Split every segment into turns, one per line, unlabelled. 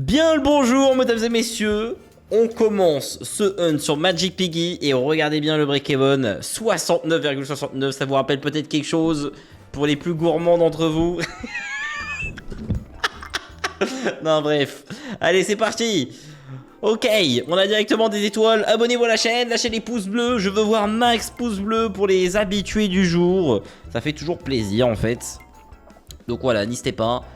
Bien le bonjour mesdames et messieurs. On commence ce hunt sur Magic Piggy et regardez bien le break-even, 69,69, ça vous rappelle peut-être quelque chose pour les plus gourmands d'entre vous. Non bref, allez c'est parti. Ok, on a directement des étoiles, abonnez-vous à la chaîne, lâchez les pouces bleus, je veux voir max pouces bleus pour les habitués du jour. Ça fait toujours plaisir en fait. Donc voilà, n'hésitez pas.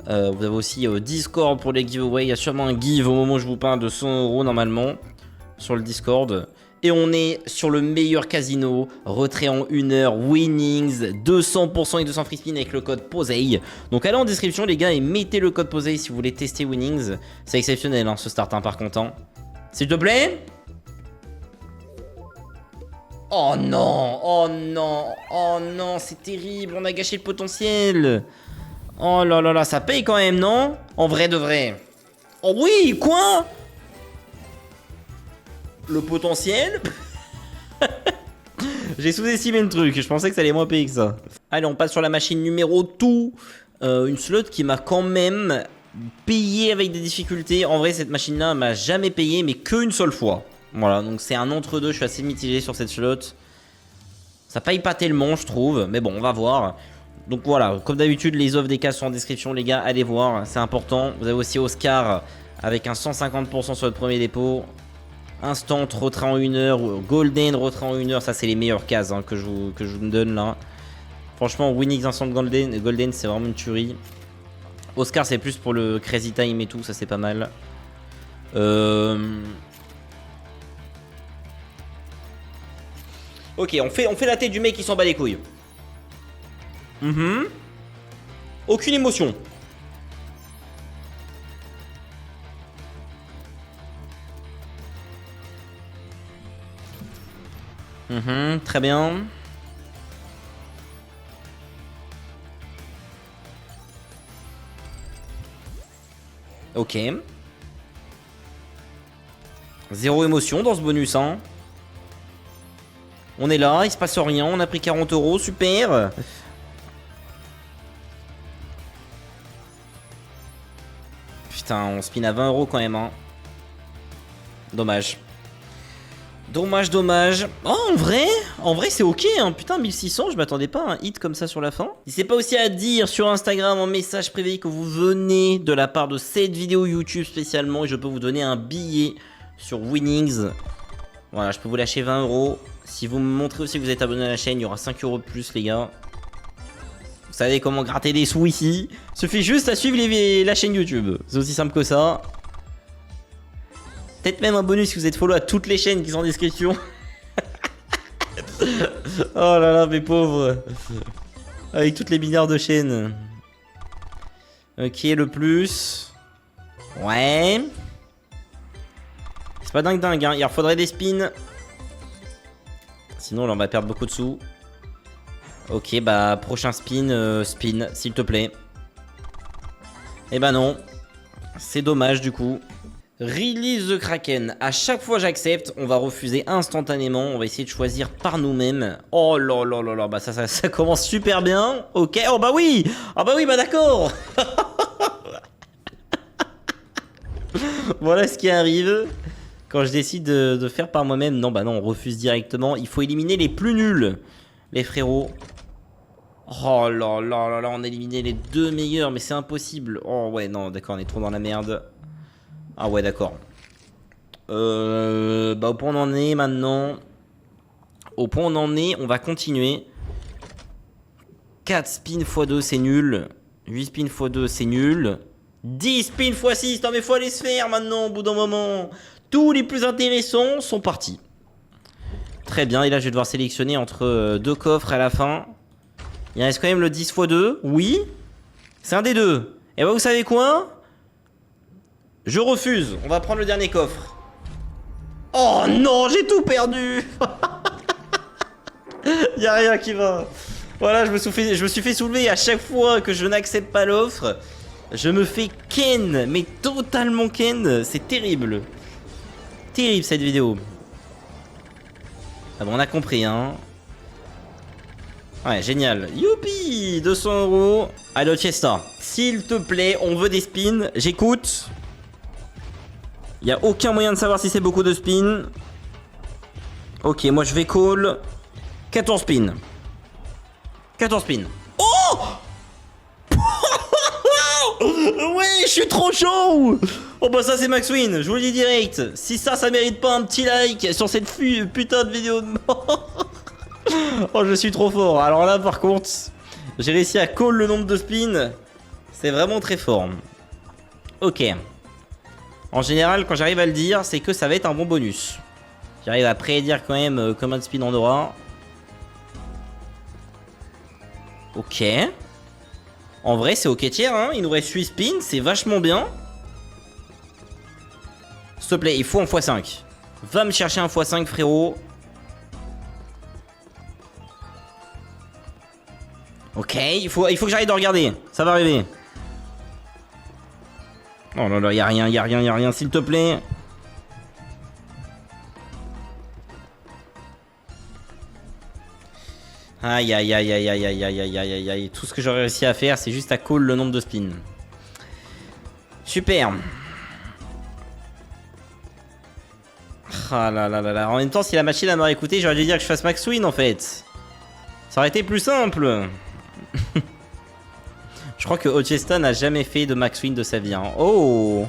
Vous avez aussi Discord pour les giveaways. Il y a sûrement un give au moment où je vous parle de 100 € normalement sur le Discord. Et on est sur le meilleur casino. Retrait en 1 heure, winnings, 200% et 200 free spin avec le code POSEI. Donc allez en description les gars et mettez le code POSEI si vous voulez tester winnings. C'est exceptionnel hein, ce start hein, par contre. Hein. S'il te plaît. Oh non, oh non, oh non, c'est terrible. On a gâché le potentiel. Oh là là là, ça paye quand même, non? En vrai de vrai. Oh oui, quoi? Le potentiel? J'ai sous-estimé le truc, je pensais que ça allait moins payer que ça. Allez, on passe sur la machine numéro 2. Une slot qui m'a quand même payé avec des difficultés. En vrai, cette machine-là m'a jamais payé, mais qu'une seule fois. Voilà, donc c'est un entre-deux, je suis assez mitigé sur cette slot. Ça paye pas tellement, je trouve, mais bon, on va voir. Donc voilà, comme d'habitude, les offres des cas sont en description, les gars, allez voir, c'est important. Vous avez aussi Oscar avec un 150% sur votre premier dépôt. Instant, retrait en 1 heure, Golden, retrait en 1 heure, ça c'est les meilleures cases hein, que je vous donne là. Franchement, Winnings Instant Golden c'est vraiment une tuerie. Oscar, c'est plus pour le Crazy Time et tout, ça c'est pas mal. Ok, on fait la tête du mec qui s'en bat les couilles. Aucune émotion. Très bien. Ok. Zéro émotion dans ce bonus, hein. On est là, il se passe rien, on a pris 40 €, super. Putain, on spin à 20 € quand même, hein. Dommage. Dommage, dommage. Oh, en vrai c'est ok, hein. Putain, 1600, je m'attendais pas à un hit comme ça sur la fin. N'hésitez pas aussi à dire sur Instagram en message privé que vous venez de la part de cette vidéo YouTube spécialement et je peux vous donner un billet sur Winnings. Voilà, je peux vous lâcher 20 €. Si vous me montrez aussi que vous êtes abonné à la chaîne, il y aura 5 € de plus, les gars. Vous savez comment gratter des sous ici. Suffit juste à suivre la chaîne YouTube. C'est aussi simple que ça. Peut-être même un bonus si vous êtes follow à toutes les chaînes qui sont en description. Oh là là, mes pauvres. Avec toutes les milliards de chaînes. Ok, le plus. Ouais. C'est pas dingue hein. Il leur faudrait des spins. Sinon là on va perdre beaucoup de sous. Ok, bah prochain spin, spin, s'il te plaît. Eh bah non. C'est dommage du coup. Release the Kraken. À chaque fois j'accepte, on va refuser instantanément. On va essayer de choisir par nous-mêmes. Oh là là là là, bah ça commence super bien. Ok, oh bah oui. Ah bah oui, bah d'accord. Voilà ce qui arrive. Quand je décide de faire par moi-même. Non, bah non, on refuse directement. Il faut éliminer les plus nuls, les frérots. Oh là là là là, on a éliminé les deux meilleurs, mais c'est impossible. Oh ouais, non, d'accord, on est trop dans la merde. Ah ouais, d'accord. Bah au point on en est maintenant. Au point on en est, on va continuer. 4 spins x 2, c'est nul. 8 spins x 2, c'est nul. 10 spins x 6, non mais faut aller se faire maintenant, au bout d'un moment. Tous les plus intéressants sont partis. Très bien, et là je vais devoir sélectionner entre deux coffres à la fin. Il reste quand même le 10 x 2, oui. C'est un des deux. Et bah vous savez quoi? Je refuse, on va prendre le dernier coffre. Oh non, j'ai tout perdu. Y'a rien qui va. Voilà, je me suis fait soulever à chaque fois que je n'accepte pas l'offre. Je me fais ken, mais totalement ken. C'est terrible. Terrible cette vidéo. Ah bon, on a compris, hein. Ouais, génial. Youpi, 200 €. Allô, Chester. S'il te plaît, on veut des spins. J'écoute. Il n'y a aucun moyen de savoir si c'est beaucoup de spin. Ok, moi je vais call 14 spin. 14 spin. Oh ouais, je suis trop chaud. Oh bah ça c'est Max Win, je vous le dis direct. Si ça mérite pas un petit like sur cette putain de vidéo de mort. Oh, je suis trop fort. Alors là par contre, j'ai réussi à call le nombre de spins. C'est vraiment très fort. Ok. En général, quand j'arrive à le dire, c'est que ça va être un bon bonus. J'arrive à prédire quand même combien de spins on aura. Ok. En vrai, c'est ok tiers, hein. Il nous reste 8 spins, c'est vachement bien. S'il te plaît, il faut un x5. Va me chercher un x5, frérot. Ok, il faut que j'arrête de regarder. Ça va arriver. Oh là là, y'a rien, s'il te plaît. Aïe, aïe, aïe, aïe, aïe, aïe, aïe, aïe, aïe, aïe. Tout ce que j'aurais réussi à faire, c'est juste à call le nombre de spins. Super. Ah là là là là. En même temps, si la machine m'aurait écouté, j'aurais dû dire que je fasse Max Win en fait. Ça aurait été plus simple. Je crois que Ochesta n'a jamais fait de Max Win de sa vie. Hein. Oh.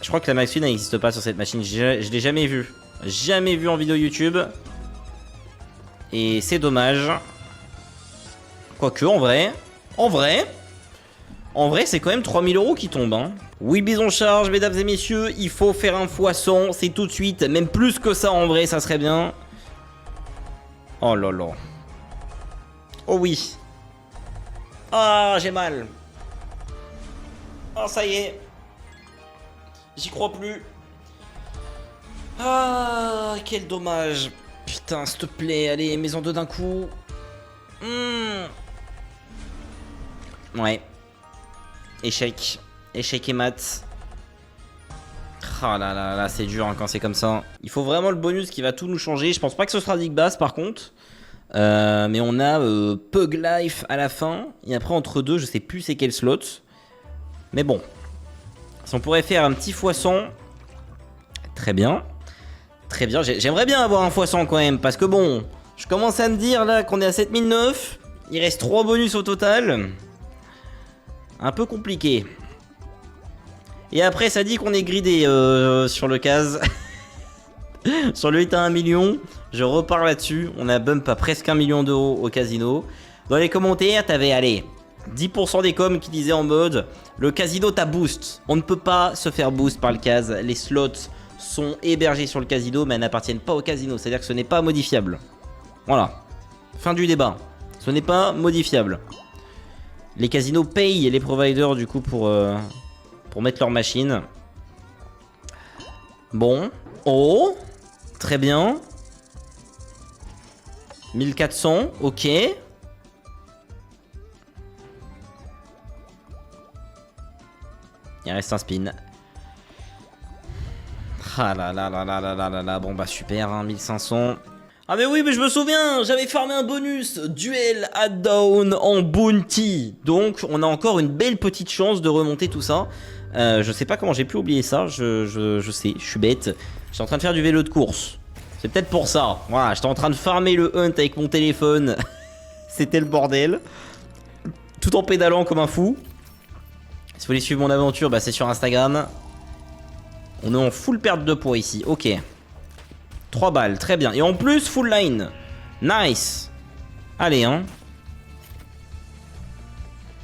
Je crois que la Max Win n'existe pas sur cette machine. Je l'ai jamais vu. Jamais vu en vidéo YouTube. Et c'est dommage. Quoique, en vrai, c'est quand même 3000 € qui tombent. Hein. Oui, bison charge, mesdames et messieurs, il faut faire un x100, c'est tout de suite. Même plus que ça, en vrai, ça serait bien. Oh là là. Oh oui. Ah, j'ai mal. Oh, ça y est. J'y crois plus. Ah, quel dommage. Putain, s'il te plaît, allez, mets-en deux d'un coup. Ouais. Échec. Échec et mat. Ah là là là, c'est dur hein, quand c'est comme ça. Il faut vraiment le bonus qui va tout nous changer. Je pense pas que ce sera Dig Bass par contre. Mais on a Pug Life à la fin. Et après entre deux, je sais plus c'est quel slot. Mais bon. Si on pourrait faire un petit x100. Très bien. Très bien. J'aimerais bien avoir un x100 quand même. Parce que bon, je commence à me dire là qu'on est à 7009. Il reste 3 bonus au total. Un peu compliqué. Et après, ça dit qu'on est gridé sur le case. Sur le 8 à 1 million. Je repars là-dessus. On a bump à presque 1 million d'euros au casino. Dans les commentaires, t'avais, allez, 10% des coms qui disaient en mode le casino t'a boost. On ne peut pas se faire boost par le case. Les slots sont hébergés sur le casino, mais elles n'appartiennent pas au casino. C'est-à-dire que ce n'est pas modifiable. Voilà. Fin du débat. Ce n'est pas modifiable. Les casinos payent les providers du coup pour mettre leur machine. Bon. Oh. Très bien. 1400. Ok. Il reste un spin. Ah là là là là là là là là. Bon bah super, hein, 1500. Ah mais oui, mais je me souviens, j'avais farmé un bonus duel à down en bounty. Donc on a encore une belle petite chance de remonter tout ça. Je sais pas comment j'ai pu oublier ça, je sais, je suis bête. J'étais en train de faire du vélo de course. C'est peut-être pour ça. Voilà, j'étais en train de farmer le hunt avec mon téléphone. C'était le bordel. Tout en pédalant comme un fou. Si vous voulez suivre mon aventure, bah c'est sur Instagram. On est en full perte de poids ici, ok. 3 balles, très bien. Et en plus, full line. Nice. Allez, hein.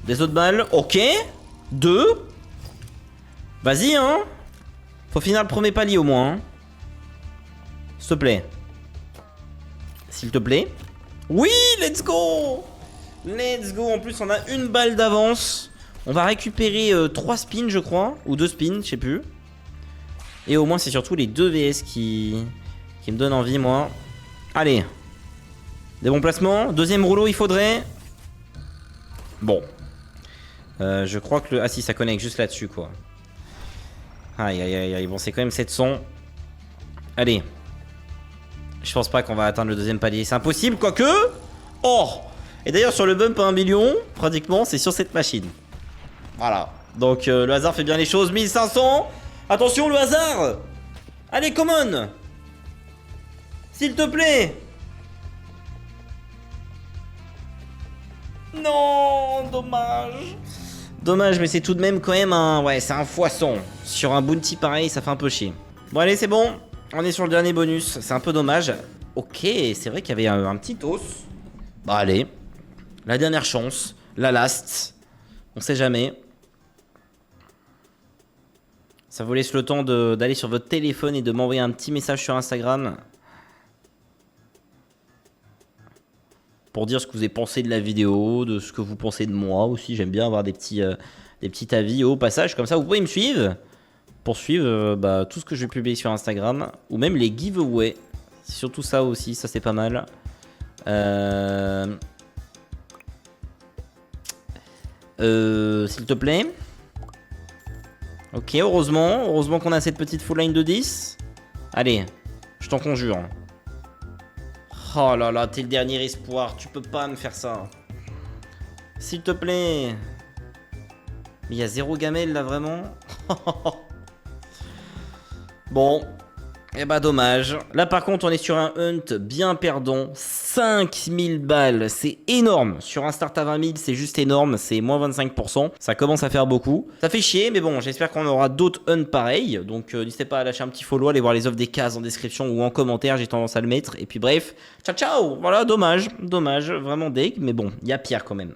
Des autres balles, ok. 2. Vas-y, hein. Faut finir le premier palier au moins, hein. S'il te plaît. S'il te plaît. Oui, let's go. Let's go. En plus, on a une balle d'avance. On va récupérer 3 spins, je crois. Ou 2 spins, je sais plus. Et au moins, c'est surtout les 2 VS qui me donnent envie, moi. Allez. Des bons placements. Deuxième rouleau, il faudrait. Bon. Je crois que le... Ah si, ça connecte juste là-dessus, quoi. Aïe, aïe, aïe, aïe. Bon, c'est quand même 700. Allez. Je pense pas qu'on va atteindre le deuxième palier. C'est impossible, quoique. Oh. Et d'ailleurs, sur le bump à 1 million, pratiquement, c'est sur cette machine. Voilà. Donc le hasard fait bien les choses. 1500. Attention le hasard. Allez, common. S'il te plaît. Non, dommage. Dommage, mais c'est tout de même quand même un... Ouais, c'est un foisson. Sur un bounty pareil, ça fait un peu chier. Bon, allez, c'est bon. On est sur le dernier bonus. C'est un peu dommage. Ok, c'est vrai qu'il y avait un petit os. Bah, allez. La dernière chance. La last. On sait jamais. Ça vous laisse le temps d'aller sur votre téléphone et de m'envoyer un petit message sur Instagram. Pour dire ce que vous avez pensé de la vidéo, de ce que vous pensez de moi aussi. J'aime bien avoir des petits avis au passage. Comme ça, vous pouvez me suivre. Pour suivre tout ce que je vais publier sur Instagram. Ou même les giveaways. C'est surtout ça aussi. Ça, c'est pas mal. S'il te plaît. Ok, heureusement qu'on a cette petite full line de 10. Allez, je t'en conjure. Oh là là, t'es le dernier espoir, tu peux pas me faire ça. S'il te plaît. Mais il y a 0 gamelle là, vraiment. Bon. Eh bah dommage. Là par contre on est sur un hunt bien perdant. 5000 balles, c'est énorme. Sur un start à 20 000 c'est juste énorme. C'est moins 25%. Ça commence à faire beaucoup. Ça fait chier mais bon j'espère qu'on aura d'autres hunts pareils. Donc n'hésitez pas à lâcher un petit follow. Allez voir les offres des cases en description ou en commentaire. J'ai tendance à le mettre. Et puis bref. Ciao ciao. Voilà dommage. Dommage. Vraiment deg. Mais bon il y a pire quand même.